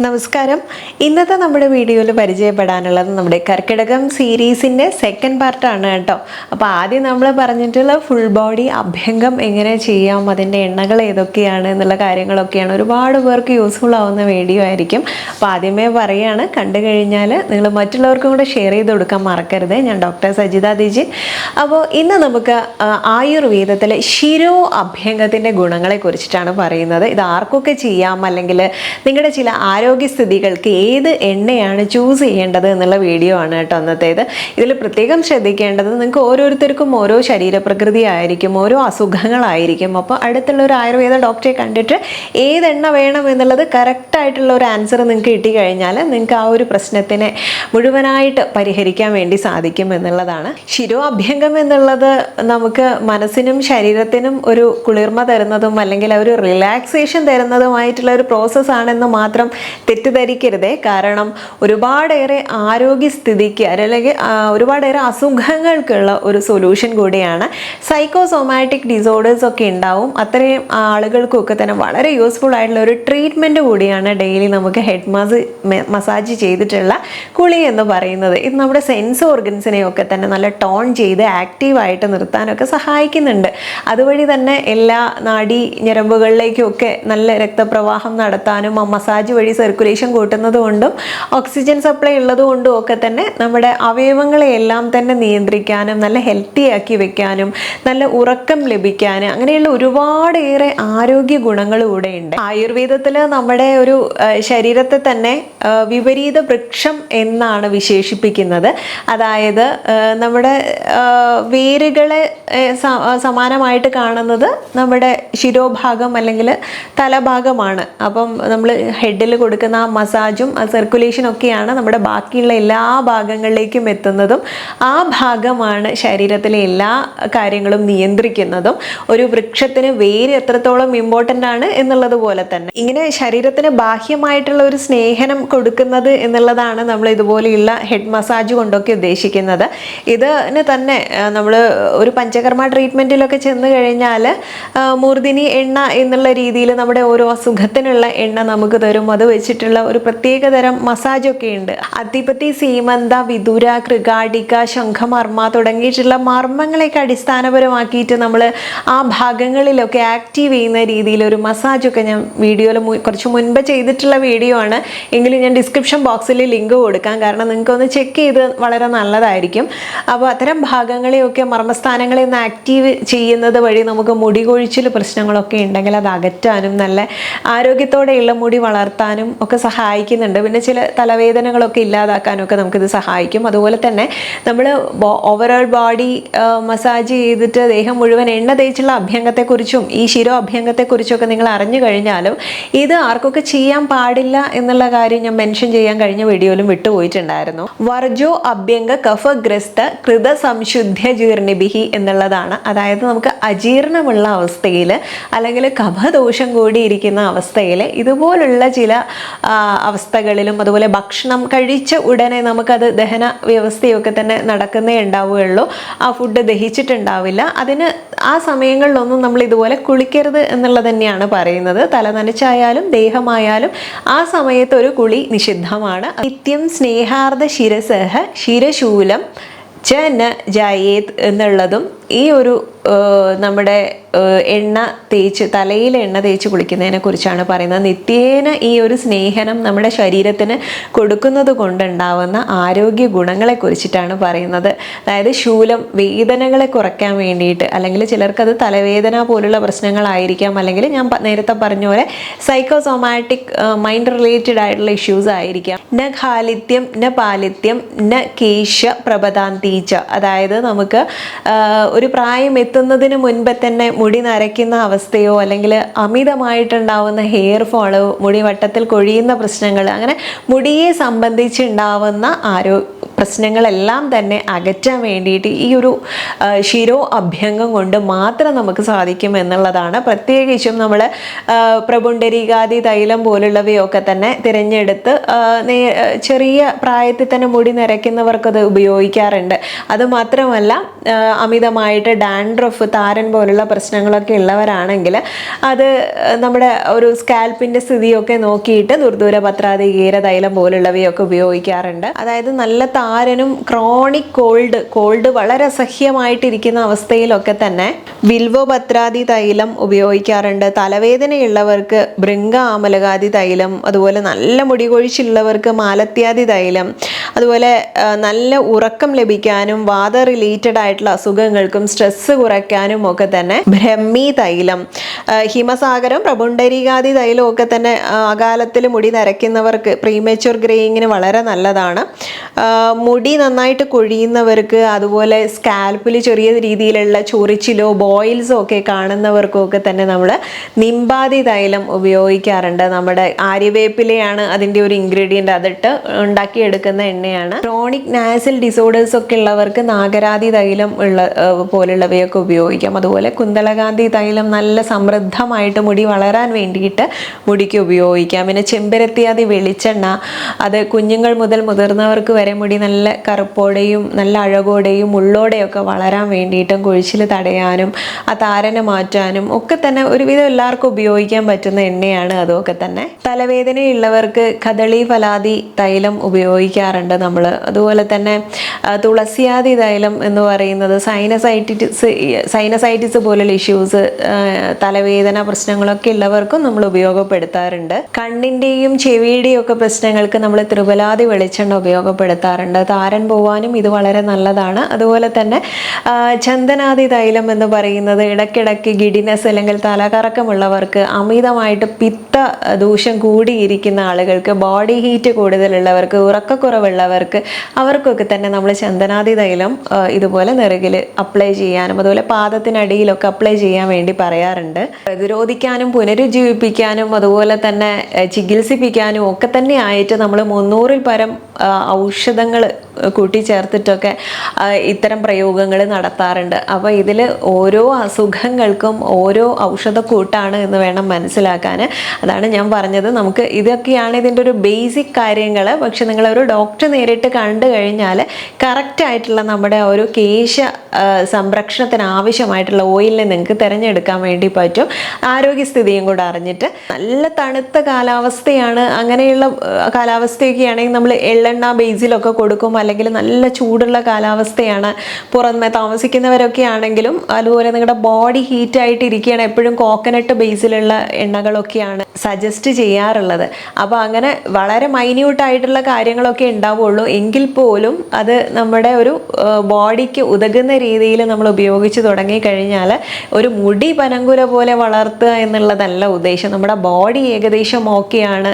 നമസ്കാരം. ഇന്നത്തെ നമ്മുടെ വീഡിയോയിൽ പരിചയപ്പെടാനുള്ളത് നമ്മുടെ കർക്കിടകം സീരീസിൻ്റെ സെക്കൻഡ് പാർട്ടാണ് കേട്ടോ. അപ്പോൾ ആദ്യം നമ്മൾ പറഞ്ഞിട്ടുള്ള ഫുൾ ബോഡി അഭ്യംഗം എങ്ങനെ ചെയ്യാം, അതിൻ്റെ എണ്ണകൾ ഏതൊക്കെയാണ് എന്നുള്ള കാര്യങ്ങളൊക്കെയാണ്. ഒരുപാട് പേർക്ക് യൂസ്ഫുൾ ആവുന്ന വീഡിയോ ആയിരിക്കും. അപ്പോൾ ആദ്യമേ പറയുകയാണ്, കണ്ടു കഴിഞ്ഞാൽ നിങ്ങൾ മറ്റുള്ളവർക്കും കൂടെ ഷെയർ ചെയ്ത് കൊടുക്കാൻ മറക്കരുത്. ഞാൻ ഡോക്ടർ സജിത ദിജിൻ. അപ്പോൾ ഇന്ന് നമുക്ക് ആയുർവേദത്തിലെ ശിരോ അഭ്യംഗത്തിൻ്റെ ഗുണങ്ങളെ കുറിച്ചിട്ടാണ് പറയുന്നത്. ഇത് ആർക്കൊക്കെ ചെയ്യാം, അല്ലെങ്കിൽ നിങ്ങളുടെ ചില ആരോഗ്യസ്ഥിതികൾക്ക് ഏത് എണ്ണയാണ് ചൂസ് ചെയ്യേണ്ടത് എന്നുള്ള വീഡിയോ ആണ് കേട്ടോ അന്നത്തേത്. ഇതിൽ പ്രത്യേകം ശ്രദ്ധിക്കേണ്ടത്, നിങ്ങൾക്ക് ഓരോരുത്തർക്കും ഓരോ ശരീരപ്രകൃതി ആയിരിക്കും, ഓരോ അസുഖങ്ങളായിരിക്കും. അപ്പോൾ അടുത്തുള്ള ഒരു ആയുർവേദ ഡോക്ടറെ കണ്ടിട്ട് ഏതെണ്ണ വേണം എന്നുള്ളത് കറക്റ്റായിട്ടുള്ള ഒരു ആൻസർ നിങ്ങൾക്ക് കിട്ടിക്കഴിഞ്ഞാൽ നിങ്ങൾക്ക് ആ ഒരു പ്രശ്നത്തിനെ മുഴുവനായിട്ട് പരിഹരിക്കാൻ വേണ്ടി സാധിക്കും എന്നുള്ളതാണ്. ശിരോ അഭ്യംഗം എന്നുള്ളത് നമുക്ക് മനസ്സിനും ശരീരത്തിനും ഒരു കുളിർമ തരുന്നതും അല്ലെങ്കിൽ ഒരു റിലാക്സേഷൻ തരുന്നതുമായിട്ടുള്ള ഒരു പ്രോസസ്സാണെന്ന് മാത്രം തെറ്റിദ്ധരിക്കരുതേ. കാരണം ഒരുപാടേറെ ആരോഗ്യസ്ഥിതിക്ക് അല്ലെങ്കിൽ ഒരുപാടേറെ അസുഖങ്ങൾക്കുള്ള ഒരു സൊല്യൂഷൻ കൂടിയാണ്. സൈക്കോസോമാറ്റിക് ഡിസോർഡേഴ്സ് ഒക്കെ ഉണ്ടാവും. അത്രയും ആളുകൾക്കൊക്കെ തന്നെ വളരെ യൂസ്ഫുൾ ആയിട്ടുള്ള ഒരു ട്രീറ്റ്മെൻറ്റ് കൂടിയാണ് ഡെയിലി നമുക്ക് ഹെഡ് മസാജ് ചെയ്തിട്ടുള്ള കുളി എന്ന് പറയുന്നത്. ഇത് നമ്മുടെ സെൻസ് ഓർഗൻസിനെയൊക്കെ തന്നെ നല്ല ടോൺ ചെയ്ത് ആക്റ്റീവായിട്ട് നിർത്താനൊക്കെ സഹായിക്കുന്നുണ്ട്. അതുവഴി തന്നെ എല്ലാ നാഡീ ഞരമ്പുകളിലേക്കൊക്കെ നല്ല രക്തപ്രവാഹം നടത്താനും ആ മസാജ് വഴി സർക്കുലേഷൻ കൂട്ടുന്നത് കൊണ്ടും ഓക്സിജൻ സപ്ലൈ ഉള്ളത് കൊണ്ടും ഒക്കെ തന്നെ നമ്മുടെ അവയവങ്ങളെ എല്ലാം തന്നെ നിയന്ത്രിക്കാനും നല്ല ഹെൽത്തി ആക്കി വെക്കാനും നല്ല ഉറക്കം ലഭിക്കാനും അങ്ങനെയുള്ള ഒരുപാടേറെ ആരോഗ്യ ഗുണങ്ങൾ കൂടെ ഉണ്ട്. ആയുർവേദത്തിൽ നമ്മുടെ ഒരു ശരീരത്തെ തന്നെ വിപരീത വൃക്ഷം എന്നാണ് വിശേഷിപ്പിക്കുന്നത്. അതായത് നമ്മുടെ വേരുകളെ സമാനമായിട്ട് കാണുന്നത് നമ്മുടെ ശിരോഭാഗം അല്ലെങ്കിൽ തലഭാഗമാണ്. അപ്പം നമ്മൾ ഹെഡിൽ കൊടുക്കുന്ന ആ മസാജും ആ സർക്കുലേഷനും ഒക്കെയാണ് നമ്മുടെ ബാക്കിയുള്ള എല്ലാ ഭാഗങ്ങളിലേക്കും എത്തുന്നതും ആ ഭാഗമാണ് ശരീരത്തിലെ എല്ലാ കാര്യങ്ങളും നിയന്ത്രിക്കുന്നതും. ഒരു വൃക്ഷത്തിന് വേര് എത്രത്തോളം ഇമ്പോർട്ടൻ്റ് ആണ് എന്നുള്ളത് പോലെ തന്നെ ഇങ്ങനെ ശരീരത്തിന് ബാഹ്യമായിട്ടുള്ള ഒരു സ്നേഹനം കൊടുക്കുന്നത് എന്നുള്ളതാണ് നമ്മൾ ഇതുപോലെയുള്ള ഹെഡ് മസാജ് കൊണ്ടൊക്കെ ഉദ്ദേശിക്കുന്നത്. ഇതിന് തന്നെ നമ്മൾ ഒരു പഞ്ചകർമ്മ ട്രീറ്റ്മെൻറ്റിലൊക്കെ ചെന്ന് കഴിഞ്ഞാൽ മൂർധിനി എണ്ണ എന്നുള്ള രീതിയിൽ നമ്മുടെ ഓരോ അസുഖത്തിനുള്ള എണ്ണ നമുക്ക് തരും. അത് വെച്ചിട്ടുള്ള ഒരു പ്രത്യേകതരം മസാജൊക്കെ ഉണ്ട്. അത്തിപ്പത്തി, സീമന്ത, വിദുര, കൃഗാടിക, ശംഖമർമ്മ തുടങ്ങിയിട്ടുള്ള മർമ്മങ്ങളെയൊക്കെ അടിസ്ഥാനപരമാക്കിയിട്ട് നമ്മൾ ആ ഭാഗങ്ങളിലൊക്കെ ആക്റ്റീവ് ചെയ്യുന്ന രീതിയിൽ ഒരു മസാജൊക്കെ ഞാൻ വീഡിയോയിൽ കുറച്ച് മുൻപ് ചെയ്തിട്ടുള്ള വീഡിയോ ആണ്. എങ്കിലും ഞാൻ ഡിസ്ക്രിപ്ഷൻ ബോക്സിൽ ലിങ്ക് കൊടുക്കാം. കാരണം നിങ്ങൾക്കൊന്ന് ചെക്ക് ചെയ്ത് വളരെ നല്ലതായിരിക്കും. അപ്പോൾ അത്തരം ഭാഗങ്ങളെയൊക്കെ മർമ്മസ്ഥാനങ്ങളെ ഒന്ന് ആക്റ്റീവ് ചെയ്യുന്നത് വഴി നമുക്ക് മുടി കൊഴിച്ചിൽ പ്രശ്നങ്ങളൊക്കെ ഉണ്ടെങ്കിൽ അത് അകറ്റാനും നല്ല ആരോഗ്യത്തോടെയുള്ള മുടി വളർത്താനും ഒക്കെ സഹായിക്കുന്നുണ്ട്. പിന്നെ ചില തലവേദനകളൊക്കെ ഇല്ലാതാക്കാനും ഒക്കെ നമുക്കിത് സഹായിക്കും. അതുപോലെ തന്നെ നമ്മൾ ഓവറോൾ ബോഡി മസാജ് ചെയ്തിട്ട് ദേഹം മുഴുവൻ എണ്ണ തേച്ചുള്ള അഭ്യംഗത്തെക്കുറിച്ചും ഈ ശിരോ അഭ്യംഗത്തെക്കുറിച്ചൊക്കെ നിങ്ങൾ അറിഞ്ഞു കഴിഞ്ഞാലും ഇത് ആർക്കൊക്കെ ചെയ്യാൻ പാടില്ല എന്നുള്ള കാര്യം ഞാൻ മെൻഷൻ ചെയ്യാൻ കഴിഞ്ഞ വീഡിയോയിലും വിട്ടുപോയിട്ടുണ്ടായിരുന്നു. വർജോ അഭ്യംഗ കഫഗ്രസ്ത കൃത സംശുദ്ധ്യ ജീർണിഭിഹി എന്നുള്ളതാണ്. അതായത് നമുക്ക് അജീർണമുള്ള അവസ്ഥയിൽ അല്ലെങ്കിൽ കഫദോഷം കൂടി ഇരിക്കുന്ന അവസ്ഥയിൽ ഇതുപോലുള്ള ചില അവസ്ഥകളിലും അതുപോലെ ഭക്ഷണം കഴിച്ച ഉടനെ നമുക്കത് ദഹന വ്യവസ്ഥയൊക്കെ തന്നെ നടക്കുന്നേ ഉണ്ടാവുകയുള്ളൂ. ആ ഫുഡ് ദഹിച്ചിട്ടുണ്ടാവില്ല. അതിന് ആ സമയങ്ങളിലൊന്നും നമ്മൾ ഇതുപോലെ കുളിക്കരുത് എന്നുള്ളത് തന്നെയാണ് പറയുന്നത്. തല നനച്ചായാലും ദേഹമായാലും ആ സമയത്ത് ഒരു കുളി നിഷിദ്ധമാണ്. നിത്യം സ്നേഹാർദ്ദ ശിരസഹ ശിരശൂലം ച ന ജായേത് എന്നുള്ളതും ഈ ഒരു നമ്മുടെ എണ്ണ തേച്ച് തലയിൽ എണ്ണ തേച്ച് കുളിക്കുന്നതിനെ കുറിച്ചാണ് പറയുന്നത്. നിത്യേന ഈ ഒരു സ്നേഹനം നമ്മുടെ ശരീരത്തിന് കൊടുക്കുന്നത് കൊണ്ടുണ്ടാവുന്ന ആരോഗ്യ ഗുണങ്ങളെ കുറിച്ചിട്ടാണ് പറയുന്നത്. അതായത് ശൂലം വേദനകളെ കുറയ്ക്കാൻ വേണ്ടിയിട്ട്, അല്ലെങ്കിൽ ചിലർക്കത് തലവേദന പോലുള്ള പ്രശ്നങ്ങളായിരിക്കാം, അല്ലെങ്കിൽ ഞാൻ നേരത്തെ പറഞ്ഞ പോലെ സൈക്കോസോമാറ്റിക് മൈൻഡ് റിലേറ്റഡ് ആയിട്ടുള്ള ഇഷ്യൂസ് ആയിരിക്കാം. ന ഖാലിത്യം ന പാലിത്യം ന കേശ പ്രബദാന്തീച്ച, അതായത് നമുക്ക് ഒരു പ്രായം എത്തുന്നതിന് മുൻപ് തന്നെ മുടി നരയ്ക്കുന്ന അവസ്ഥയോ അല്ലെങ്കിൽ അമിതമായിട്ടുണ്ടാവുന്ന ഹെയർ ഫോളോ, മുടി വട്ടത്തിൽ കൊഴിയുന്ന പ്രശ്നങ്ങൾ, അങ്ങനെ മുടിയെ സംബന്ധിച്ചുണ്ടാവുന്ന പ്രശ്നങ്ങളെല്ലാം തന്നെ അകറ്റാൻ വേണ്ടിയിട്ട് ഈ ഒരു ശിരോ അഭ്യംഗം കൊണ്ട് മാത്രം നമുക്ക് സാധിക്കും എന്നുള്ളതാണ്. പ്രത്യേകിച്ചും നമ്മൾ പ്രപുണ്ടരീകാദി തൈലം പോലുള്ളവയൊക്കെ തന്നെ തിരഞ്ഞെടുത്ത് ചെറിയ പ്രായത്തിൽ തന്നെ മുടി നരയ്ക്കുന്നവർക്കത് ഉപയോഗിക്കാറുണ്ട്. അതുമാത്രമല്ല അമിതമായിട്ട് ഡാൻഡ്രഫ്, താരൻ പോലുള്ള പ്രശ്നങ്ങളൊക്കെ ഉള്ളവരാണെങ്കിൽ അത് നമ്മുടെ ഒരു സ്കാൽപ്പിൻ്റെ സ്ഥിതിയൊക്കെ നോക്കിയിട്ട് ദുർദൂര പത്രാതി ഗീര തൈലം പോലുള്ളവയൊക്കെ ഉപയോഗിക്കാറുണ്ട്. അതായത് നല്ല താരനും ക്രോണിക് കോൾഡ് വളരെ അസഹ്യമായിട്ടിരിക്കുന്ന അവസ്ഥയിലൊക്കെ തന്നെ വിൽവോപത്രാദി തൈലം ഉപയോഗിക്കാറുണ്ട്. തലവേദനയുള്ളവർക്ക് ഭൃംഗ ആമലകാദി തൈലം, അതുപോലെ നല്ല മുടി കൊഴിച്ചുള്ളവർക്ക് മാലത്യാദി തൈലം, അതുപോലെ നല്ല ഉറക്കം ലഭിക്കാനും വാത റിലേറ്റഡ് ആയിട്ടുള്ള അസുഖങ്ങൾക്കും സ്ട്രെസ് കുറയ്ക്കാനും ഒക്കെ തന്നെ ബ്രഹ്മി തൈലം, ഹിമസാഗരം, പ്രപുണ്ടരീകാദി തൈലം ഒക്കെ തന്നെ അകാലത്തിൽ മുടി നരയ്ക്കുന്നവർക്ക് പ്രീമച്യൂർ ഗ്രേയിങ്ങിന് വളരെ നല്ലതാണ്. മുടി നന്നായിട്ട് കൊഴിയുന്നവർക്ക്, അതുപോലെ സ്കാൽപ്പിൽ ചെറിയ രീതിയിലുള്ള ചൊറിച്ചിലോ ബോയിൽസോ ഒക്കെ കാണുന്നവർക്കും ഒക്കെ തന്നെ നമ്മൾ നിംബാദി തൈലം ഉപയോഗിക്കാറുണ്ട്. നമ്മുടെ ആര്യവേപ്പിലയാണ് അതിൻ്റെ ഒരു ഇൻഗ്രീഡിയൻറ്റ്. അതിട്ട് ഉണ്ടാക്കിയെടുക്കുന്ന എണ്ണയാണ്. ക്രോണിക് നാസൽ ഡിസോർഡേഴ്സ് ഒക്കെ ഉള്ളവർക്ക് നാഗരാദി തൈലം പോലുള്ളവയൊക്കെ ഉപയോഗിക്കാം. അതുപോലെ കുന്തളകാന്തി തൈലം നല്ല സമൃദ്ധമായിട്ട് മുടി വളരാൻ വേണ്ടിയിട്ട് മുടിക്ക് ഉപയോഗിക്കാം. പിന്നെ ചെമ്പരത്തിയാദി വെളിച്ചെണ്ണ, അത് കുഞ്ഞുങ്ങൾ മുതൽ മുതിർന്നവർക്ക് വരെ മുടി നല്ല കറുപ്പോടെയും നല്ല അഴകോടെയും ഉള്ളോടെയൊക്കെ വളരാൻ വേണ്ടിയിട്ടും കൊഴിച്ചിൽ തടയാനും ആ താരനെ മാറ്റാനും ഒക്കെ തന്നെ ഒരുവിധം എല്ലാവർക്കും ഉപയോഗിക്കാൻ പറ്റുന്ന എണ്ണയാണ് അതൊക്കെ തന്നെ. തലവേദനയുള്ളവർക്ക് കദളി ഫലാദി തൈലം ഉപയോഗിക്കാറുണ്ട് നമ്മൾ. അതുപോലെ തന്നെ തുളസിയാദി തൈലം എന്ന് പറയുന്നത് സൈനസൈറ്റിസ് പോലുള്ള ഇഷ്യൂസ്, തലവേദന പ്രശ്നങ്ങളൊക്കെ ഉള്ളവർക്കും നമ്മൾ ഉപയോഗപ്പെടുത്താറുണ്ട്. കണ്ണിൻ്റെയും ചെവിയുടെയും ഒക്കെ പ്രശ്നങ്ങൾക്ക് നമ്മൾ ത്രിഫലാദി വെളിച്ചെണ്ണ ഉപയോഗപ്പെടുത്താറുണ്ട്. താരൻ പോവാനും ഇത് വളരെ നല്ലതാണ്. അതുപോലെ തന്നെ ചന്ദനാദി തൈലം എന്ന് പറയുന്നത് ഇടയ്ക്കിടയ്ക്ക് ഗിഡിനെസ് അല്ലെങ്കിൽ തലകറക്കമുള്ളവർക്ക്, അമിതമായിട്ട് പിത്ത ദൂഷം കൂടിയിരിക്കുന്ന ആളുകൾക്ക്, ബോഡി ഹീറ്റ് കൂടുതലുള്ളവർക്ക്, ഉറക്കക്കുറവുള്ളവർക്ക്, അവർക്കൊക്കെ തന്നെ നമ്മൾ ചന്ദനാദി തൈലം ഇതുപോലെ നെറുകിൽ അപ്ലൈ ചെയ്യാനും അതുപോലെ പാദത്തിനടിയിലൊക്കെ അപ്ലൈ ചെയ്യാൻ വേണ്ടി പറയാറുണ്ട്. പ്രതിരോധിക്കാനും പുനരുജ്ജീവിപ്പിക്കാനും അതുപോലെ തന്നെ ചികിത്സിപ്പിക്കാനും ഒക്കെ തന്നെ ആയിട്ട് നമ്മൾ 300-ൽ പരം ഔഷധങ്ങൾ കൂട്ടിച്ചേർത്തിട്ടൊക്കെ ഇത്തരം പ്രയോഗങ്ങൾ നടത്താറുണ്ട്. അപ്പോൾ ഇതിൽ ഓരോ അസുഖങ്ങൾക്കും ഓരോ ഔഷധക്കൂട്ടാണ് എന്ന് വേണം മനസ്സിലാക്കാൻ. അതാണ് ഞാൻ പറഞ്ഞത്, നമുക്ക് ഇതൊക്കെയാണ് ഇതിൻ്റെ ഒരു ബേസിക് കാര്യങ്ങൾ. പക്ഷെ നിങ്ങളൊരു ഡോക്ടറെ നേരിട്ട് കണ്ടു കഴിഞ്ഞാൽ കറക്റ്റായിട്ടുള്ള നമ്മുടെ ഒരു കേശ സംരക്ഷണത്തിന് ആവശ്യമായിട്ടുള്ള ഓയിലിനെ നിങ്ങൾക്ക് തിരഞ്ഞെടുക്കാൻ വേണ്ടി പറ്റും. ആരോഗ്യസ്ഥിതിയും കൂടെ അറിഞ്ഞിട്ട്. നല്ല തണുത്ത കാലാവസ്ഥയാണ്, അങ്ങനെയുള്ള കാലാവസ്ഥയൊക്കെ ആണെങ്കിൽ നമ്മൾ എള്ളെണ്ണ ബേസിലൊക്കെ കൊടുക്കും. അല്ലെങ്കിൽ നല്ല ചൂടുള്ള കാലാവസ്ഥയാണ്, പുറമെ താമസിക്കുന്നവരൊക്കെ ആണെങ്കിലും അതുപോലെ നിങ്ങളുടെ ബോഡി ഹീറ്റായിട്ട് ഇരിക്കുകയാണ്, എപ്പോഴും കോക്കനട്ട് ബേസിലുള്ള എണ്ണകളൊക്കെയാണ് സജസ്റ്റ് ചെയ്യാറുള്ളത്. അപ്പോൾ അങ്ങനെ വളരെ മൈന്യൂട്ടായിട്ടുള്ള കാര്യങ്ങളൊക്കെ ഉണ്ടാവുള്ളൂ. എങ്കിൽ പോലും അത് നമ്മുടെ ഒരു ബോഡിക്ക് ഉതകുന്ന രീതിയിൽ നമ്മൾ ഉപയോഗിച്ച് തുടങ്ങിക്കഴിഞ്ഞാൽ ഒരു മുടി പനങ്കുര പോലെ വളർത്തുക എന്നുള്ളതല്ല ഉദ്ദേശം. നമ്മുടെ ബോഡി ഏകദേശം ഓക്കെയാണ്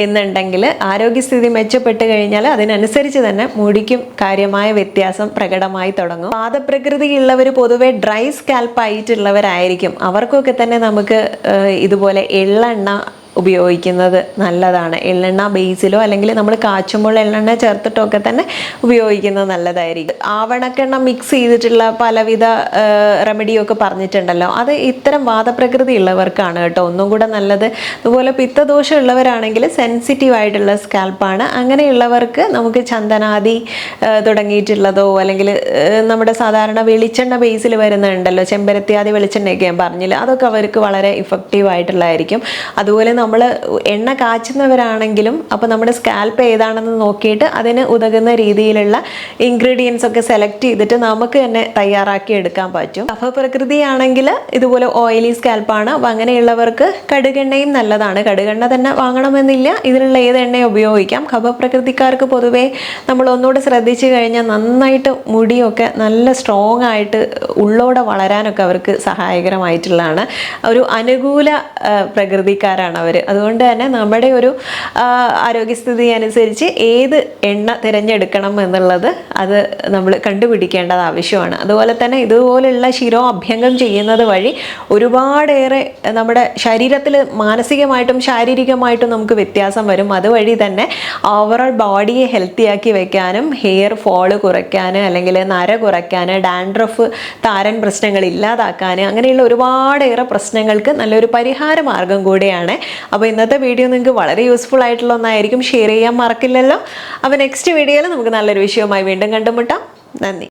എന്നുണ്ടെങ്കിൽ, ആരോഗ്യസ്ഥിതി മെച്ചപ്പെട്ട് കഴിഞ്ഞാൽ അതിനനുസരിച്ച് തന്നെ മുടിക്കും കാര്യമായ വ്യത്യാസം പ്രകടമായി തുടങ്ങും. പാദപ്രകൃതിയുള്ളവർ പൊതുവെ ഡ്രൈ സ്കാൽപ്പായിട്ടുള്ളവരായിരിക്കും. അവർക്കൊക്കെ തന്നെ നമുക്ക് ഇതുപോലെ എള്ളെണ്ണ ഉപയോഗിക്കുന്നത് നല്ലതാണ്. എള്ളെണ്ണ ബേസിലോ അല്ലെങ്കിൽ നമ്മൾ കാച്ചുമ്പോൾ എള്ളെണ്ണ ചേർത്തിട്ടൊക്കെ തന്നെ ഉപയോഗിക്കുന്നത് നല്ലതായിരിക്കും. ആവണക്കെണ്ണ മിക്സ് ചെയ്തിട്ടുള്ള പലവിധ റെമഡിയൊക്കെ പറഞ്ഞിട്ടുണ്ടല്ലോ, അത് ഇത്തരം വാദപ്രകൃതി ഉള്ളവർക്കാണ് കേട്ടോ ഒന്നും കൂടെ നല്ലത്. അതുപോലെ പിത്തദോഷം ഉള്ളവരാണെങ്കിൽ സെൻസിറ്റീവ് ആയിട്ടുള്ള സ്കാൽപ്പാണ്. അങ്ങനെയുള്ളവർക്ക് നമുക്ക് ചന്ദനാദി തുടങ്ങിയിട്ടുള്ളതോ അല്ലെങ്കിൽ നമ്മുടെ സാധാരണ വെളിച്ചെണ്ണ ബേസിൽ വരുന്നുണ്ടല്ലോ, ചെമ്പരത്തിയാദി വെളിച്ചെണ്ണയൊക്കെ ഞാൻ പറഞ്ഞില്ല, അതൊക്കെ അവർക്ക് വളരെ ഇഫക്റ്റീവ് ആയിട്ടുള്ളതായിരിക്കും. അതുപോലെ നമ്മൾ എണ്ണ കാച്ചുന്നവരാണെങ്കിലും അപ്പോൾ നമ്മുടെ സ്കാൽപ്പ് ഏതാണെന്ന് നോക്കിയിട്ട് അതിന് ഉതകുന്ന രീതിയിലുള്ള ഇൻഗ്രീഡിയൻസ് ഒക്കെ സെലക്ട് ചെയ്തിട്ട് നമുക്ക് തന്നെ തയ്യാറാക്കി എടുക്കാൻ പറ്റും. കഫപ്രകൃതിയാണെങ്കിൽ ഇതുപോലെ ഓയിലി സ്കാൽപ്പാണ്. അപ്പോൾ അങ്ങനെയുള്ളവർക്ക് കടുകെണ്ണയും നല്ലതാണ്. കടുകെണ്ണ തന്നെ വാങ്ങണമെന്നില്ല, ഇതിലുള്ള ഏത് എണ്ണയും ഉപയോഗിക്കാം. കഫപ്രകൃതിക്കാർക്ക് പൊതുവേ നമ്മൾ ഒന്നുകൂടെ ശ്രദ്ധിച്ചു കഴിഞ്ഞാൽ നന്നായിട്ട് മുടിയൊക്കെ നല്ല സ്ട്രോങ് ആയിട്ട് ഉള്ളോടെ വളരാനൊക്കെ അവർക്ക് സഹായകരമായിട്ടുള്ളതാണ്. ഒരു അനുകൂല പ്രകൃതിക്കാരാണ് അവർ. അവർ. അതുകൊണ്ട് തന്നെ നമ്മുടെ ഒരു ആരോഗ്യസ്ഥിതി അനുസരിച്ച് ഏത് എണ്ണ തിരഞ്ഞെടുക്കണം എന്നുള്ളത് അത് നമ്മൾ കണ്ടുപിടിക്കേണ്ടത് ആവശ്യമാണ്. അതുപോലെ തന്നെ ഇതുപോലുള്ള ശിരോഅഭ്യംഗം ചെയ്യുന്നത് വഴി ഒരുപാടേറെ നമ്മുടെ ശരീരത്തിൽ മാനസികമായിട്ടും ശാരീരികമായിട്ടും നമുക്ക് വ്യത്യാസം വരും. അതുവഴി തന്നെ ഓവറോൾ ബോഡിയെ ഹെൽത്തി ആക്കി വെക്കാനും ഹെയർ ഫോള് കുറയ്ക്കാൻ, അല്ലെങ്കിൽ നര കുറയ്ക്കാൻ, ഡാൻഡ്രഫ് താരൻ പ്രശ്നങ്ങൾ ഇല്ലാതാക്കാൻ, അങ്ങനെയുള്ള ഒരുപാടേറെ പ്രശ്നങ്ങൾക്ക് നല്ലൊരു പരിഹാര മാർഗം കൂടിയാണ്. അപ്പോൾ ഇന്നത്തെ വീഡിയോ നിങ്ങൾക്ക് വളരെ യൂസ്ഫുൾ ആയിട്ടുള്ള ഒന്നായിരിക്കും. ഷെയർ ചെയ്യാൻ മറക്കില്ലല്ലോ. അപ്പോൾ നെക്സ്റ്റ് വീഡിയോയിൽ നമുക്ക് നല്ലൊരു വിഷയവുമായി വീണ്ടും കണ്ടുമുട്ടാം. നന്ദി.